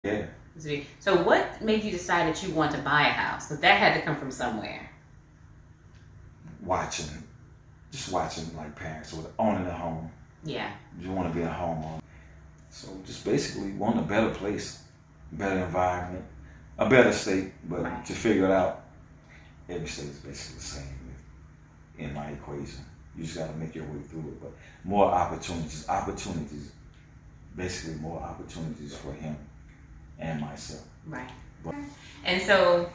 Yeah. So what made you decide that you want to buy a house? Because that had to come from somewhere. Just watching like parents with owning a home. Yeah. You want to be a homeowner. So just basically want a better place, better environment, a better state, but Right. to figure it out, every state is basically the same in my equation. You just got to make your way through it. But more opportunities, basically more opportunities for him and myself. Right. But, And so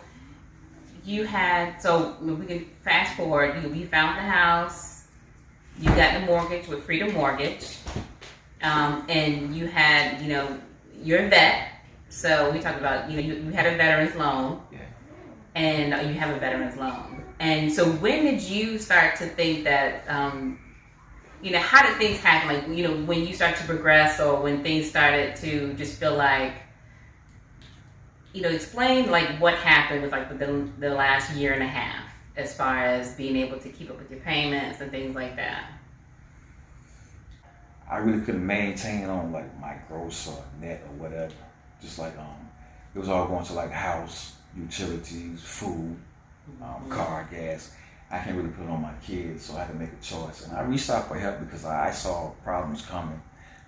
we can fast forward. You found the house. You got the mortgage with Freedom Mortgage, and you had, you're a vet. So we talked about, you had a veteran's loan, yeah. and you have a veteran's loan. And so when did you start to think that, how did things happen? Like, when you started to progress, or when things started to just feel like, explain like what happened with like the last year and a half, as far as being able to keep up with your payments and things like that. I really couldn't maintain on like my gross or net or whatever. Just like it was all going to like house, utilities, food, car, gas. I can't really put it on my kids, so I had to make a choice. And I reached out for help because I saw problems coming,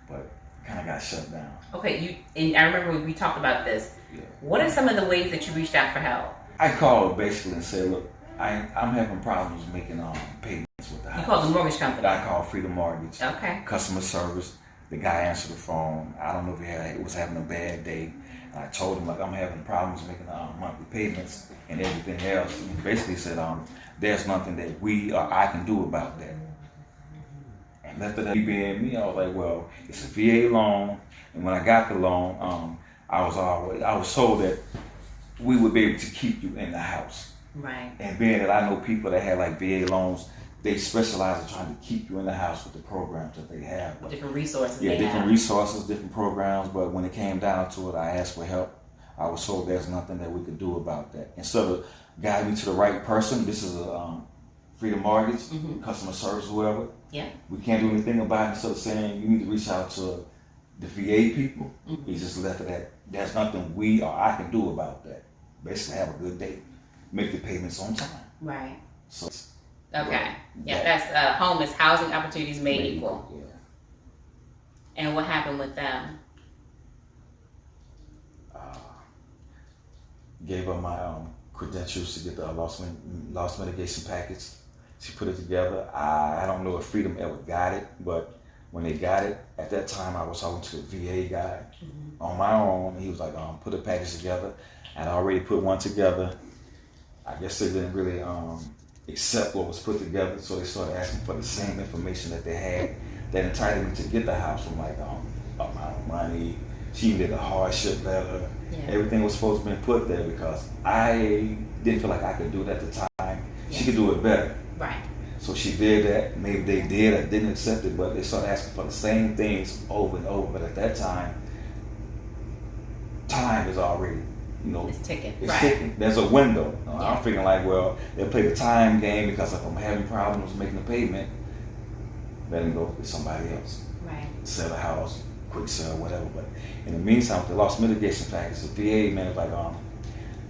but kind of got shut down. Okay, and I remember we talked about this. Yeah. What are some of the ways that you reached out for help? I called basically and said, look, I'm having problems making payments with the house. You called the mortgage company? I called Freedom Mortgage. Okay. Customer service. The guy answered the phone. I don't know if he was having a bad day. And I told him, like, I'm having problems making monthly payments and everything else. And he basically said, there's nothing that we or I can do about that. And left it at me being me. I was like, well, it's a VA loan. And when I got the loan, I was told that we would be able to keep you in the house. Right. And being that I know people that had like VA loans, they specialize in trying to keep you in the house with the programs that they have. But, different resources. Yeah, different resources, different programs. But when it came down to it, I asked for help. I was told there's nothing that we could do about that. Instead of guiding me to the right person, this is a Freedom Mortgage, customer service, whoever. Yeah. We can't do anything about it. Instead of saying you need to reach out to the VA people, he just left it at there's nothing we or I can do about that. Basically, have a good day, make the payments on time. Right. So. Okay. Yeah, that's homeless housing opportunities made equal. Yeah. And what happened with them? Gave her my credentials to get the loss mitigation package. She put it together. I don't know if Freedom ever got it, but when they got it, at that time I was talking to the VA guy on my own. He was like, put a package together. I'd already put one together. I guess they didn't really accept what was put together, so they started asking for the same information that they had that entitled me to get the house, from like amount of money. She even did a hardship letter. Yeah. Everything was supposed to be put there because I didn't feel like I could do it at the time. Yeah. She could do it better. Right. So she did that. Maybe they did. I didn't accept it, but they started asking for the same things over and over. But at that time is already, it's ticking. It's ticking. There's a window. I'm figuring like, well, they'll play the time game because if I'm having problems making the payment, let me go with somebody else. Right. Sell a house, quick sell, whatever. But in the meantime, with the loss mitigation package, the VA man was like,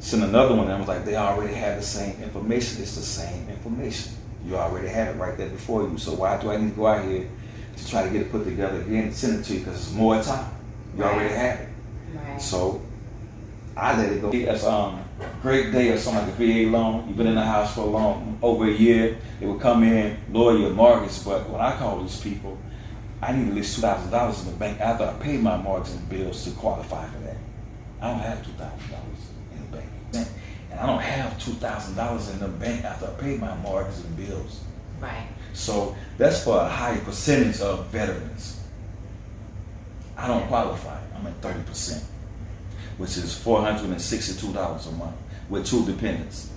send another one. And I was like, they already have the same information. It's the same information. You already have it right there before you. So why do I need to go out here to try to get it put together again and send it to you? Because it's more time. You already have it. Right. So I let it go. It's a great day or something like a VA loan. You've been in the house for over a year. They would come in, lower your mortgage. But when I call these people, I need at least $2,000 in the bank after I pay my mortgage and bills to qualify for that. I don't have $2,000 in the bank. And I don't have $2,000 in the bank after I pay my mortgage and bills. Right. So that's for a higher percentage of veterans. I don't qualify. I'm at 30%, which is $462 a month with 2 dependents.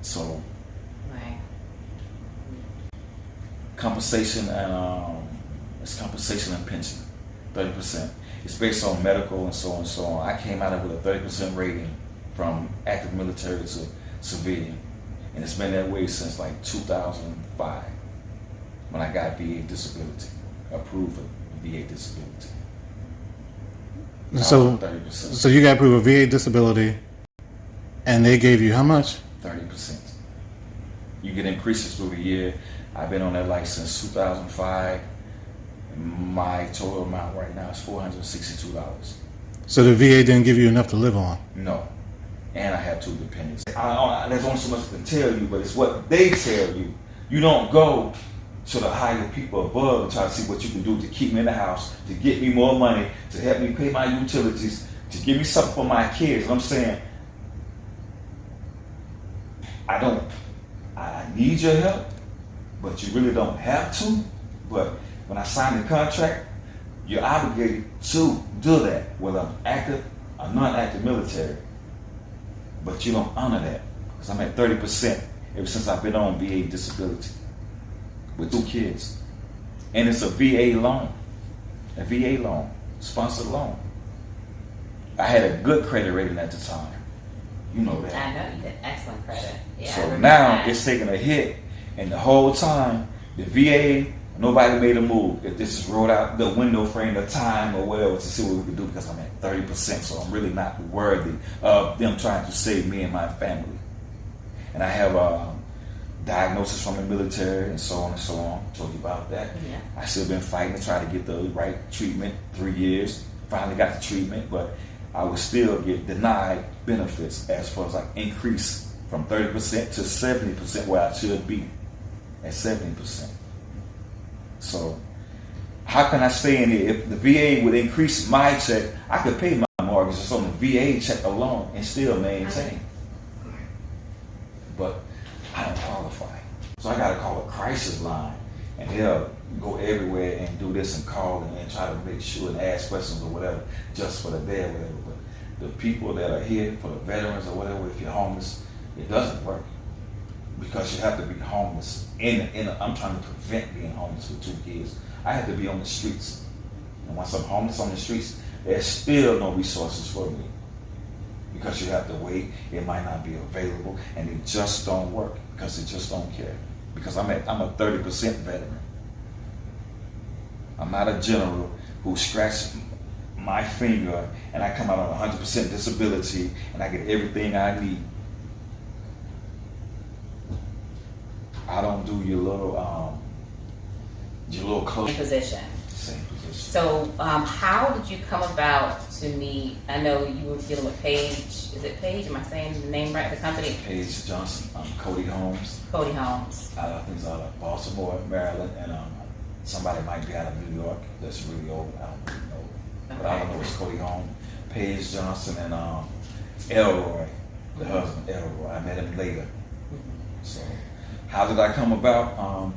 So, right. Compensation and it's compensation and pension, 30%. It's based on medical and so on and so on. I came out of it with a 30% rating from active military to civilian, and it's been that way since like 2005 when I got VA disability, approved for VA disability. So, 30%. so you got approved a VA disability, and they gave you how much? 30%. You get increases through the year. I've been on that like since 2005. My total amount right now is $462. So the VA didn't give you enough to live on. No. And I have 2 dependents. There's only so much I can tell you, but it's what they tell you. You don't go to the higher people above and try to see what you can do to keep me in the house, to get me more money, to help me pay my utilities, to give me something for my kids. And I'm saying, I need your help, but you really don't have to. But when I sign the contract, you're obligated to do that, whether I'm active or non-active military. But you don't honor that, because I'm at 30% ever since I've been on VA disability with 2 kids. And it's a VA loan, sponsored loan. I had a good credit rating at the time. You know that. I know you had excellent credit. Yeah, So now it's taking a hit, and the whole time the VA, nobody made a move. If this is rolled out the window frame of time or whatever to see what we can do, because I'm at 30%, so I'm really not worthy of them trying to save me and my family. And I have a diagnosis from the military and so on and so on. Told you about that. Yeah. I still been fighting to try to get the right treatment. 3 years, finally got the treatment, but I would still get denied benefits as far as like increase from 30% to 70% where I should be at 70%. So how can I stay in here? If the VA would increase my check, I could pay my mortgage just on the VA check alone and still maintain. But I don't qualify. So I got to call a crisis line, and they'll go everywhere and do this and call and try to make sure and ask questions or whatever just for the day or whatever. But the people that are here for the veterans or whatever, if you're homeless, it doesn't work, because you have to be homeless. I'm trying to prevent being homeless with 2 kids. I have to be on the streets. And once I'm homeless on the streets, there's still no resources for me, because you have to wait. It might not be available, and it just don't work because they just don't care. Because I'm a 30% veteran. I'm not a general who scratched my finger and I come out on 100% disability and I get everything I need. I don't do your little close Position. same position. So, how did you come about to meet? I know you were dealing with Paige. Is it Paige? Am I saying the name right? The company? Paige Johnson, Cody Holmes. Cody Holmes. I think it's out of Baltimore, Maryland, and somebody might be out of New York that's really old. I don't really know. But I don't know, it's Cody Holmes, Paige Johnson, and Elroy, the husband, Elroy. I met him later. So, how did I come about?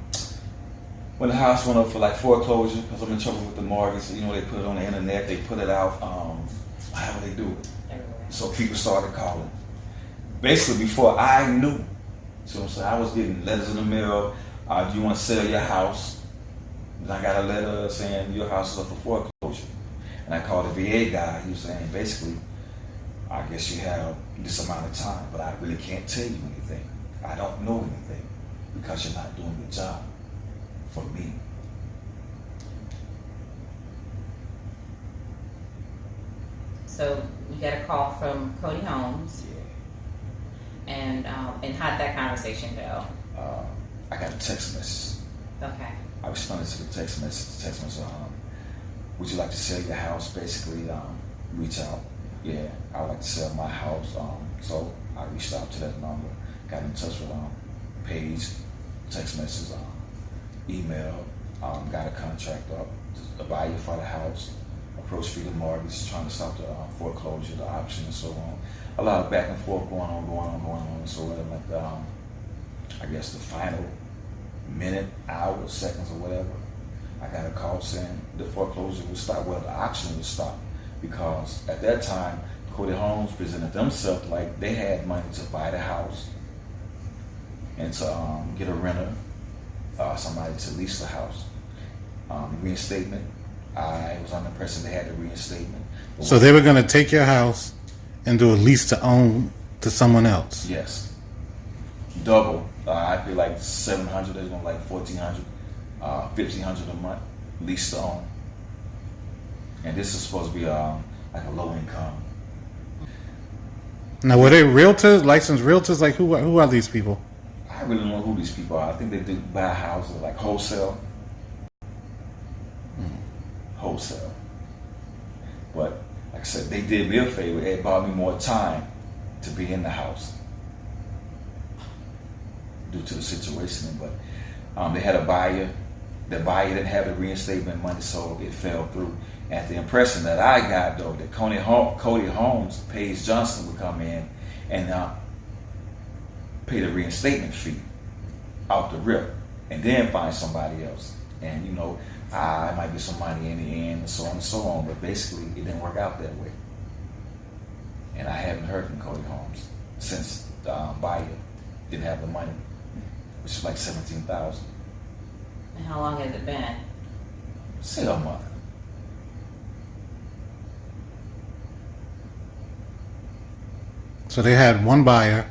When the house went up for like foreclosure, because I'm in trouble with the mortgage, you know, they put it on the internet, they put it out, however they do it. Everywhere. So people started calling. Basically, before I knew, so I was getting letters in the mail, do you want to sell your house? And I got a letter saying your house is up for foreclosure. And I called the VA guy. He was saying, basically, I guess you have this amount of time, but I really can't tell you anything. I don't know anything, because you're not doing the job for me. So you got a call from Cody Holmes, Yeah. and how did that conversation go? I got a text message. Okay. I responded to the text message. The text message, would you like to sell your house? Basically, reach out. Yeah, I would like to sell my house. So I reached out to that number, got in touch with Paige, text message, email, got a contract up, a buyer for the house, approached Freedom Mortgage, trying to stop the foreclosure, the option, and so on. A lot of back and forth going on. So like I guess the final minute, hour, seconds, or whatever, I got a call saying the foreclosure would stop. Well, the auction would stop, because at that time, Cody Holmes presented themselves like they had money to buy the house and to get a renter, somebody to lease the house. Reinstatement, I was under the impression they had the reinstatement. So they were going to take your house and do a lease to own to someone else. Yes. Double. I feel like $700. They're going like $1,400, $1,500 a month, lease to own. And this is supposed to be like a low income. Now, were they realtors, licensed realtors? Like, who are these people? I really don't know who these people are. I think they do buy houses like wholesale. Wholesale. But like I said, they did me a favor. They bought me more time to be in the house due to the situation. But they had a buyer. The buyer didn't have the reinstatement money, so it fell through. And the impression that I got, though, that Cody Holmes, Paige Johnson, would come in and pay the reinstatement fee off the rip, and then find somebody else. And it might be some money in the end, and so on and so on. But basically, it didn't work out that way. And I haven't heard from Cody Holmes since the buyer didn't have the money, which is like $17,000. And how long has it been? Say a month. So they had one buyer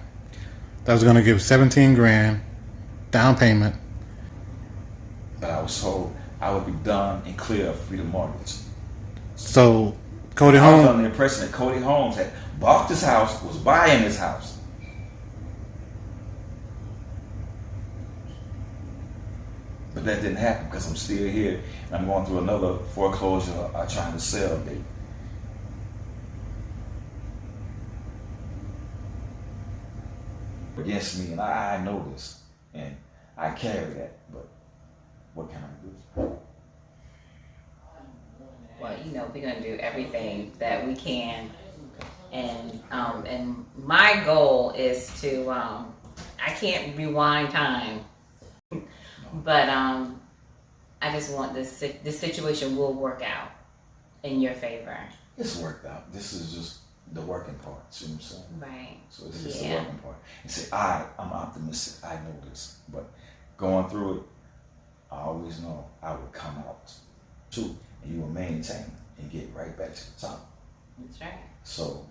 that was going to give 17 grand down payment. But I was told I would be done and clear of Freedom Mortgage. So Cody I was Holmes, under the impression that Cody Holmes had bought this house, was buying this house. But that didn't happen because I'm still here and I'm going through another foreclosure trying to sell date. Against me, and I know this, and I carry that, but what can I do? Well, we're gonna do everything that we can, and my goal is to I can't rewind time, but I just want this situation will work out in your favor. It's worked out. This is just the working part. See what I'm saying? Right. So it's just the working part. And say, I'm optimistic. I know this, but going through it, I always know I will come out too, and you will maintain and get right back to the top. That's right. So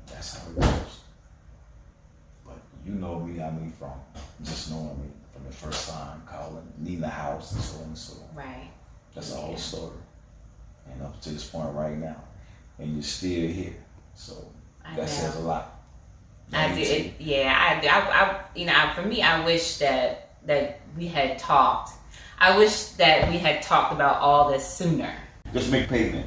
that's how it goes. But you know me, from just knowing me from the first time calling, needing a house, and so on and so on. Right. That's the whole story. And up to this point right now, and you're still here. So that says a lot. I did. Yeah, I for me, I wish that we had talked. I wish that we had talked about all this sooner. Just make pavement.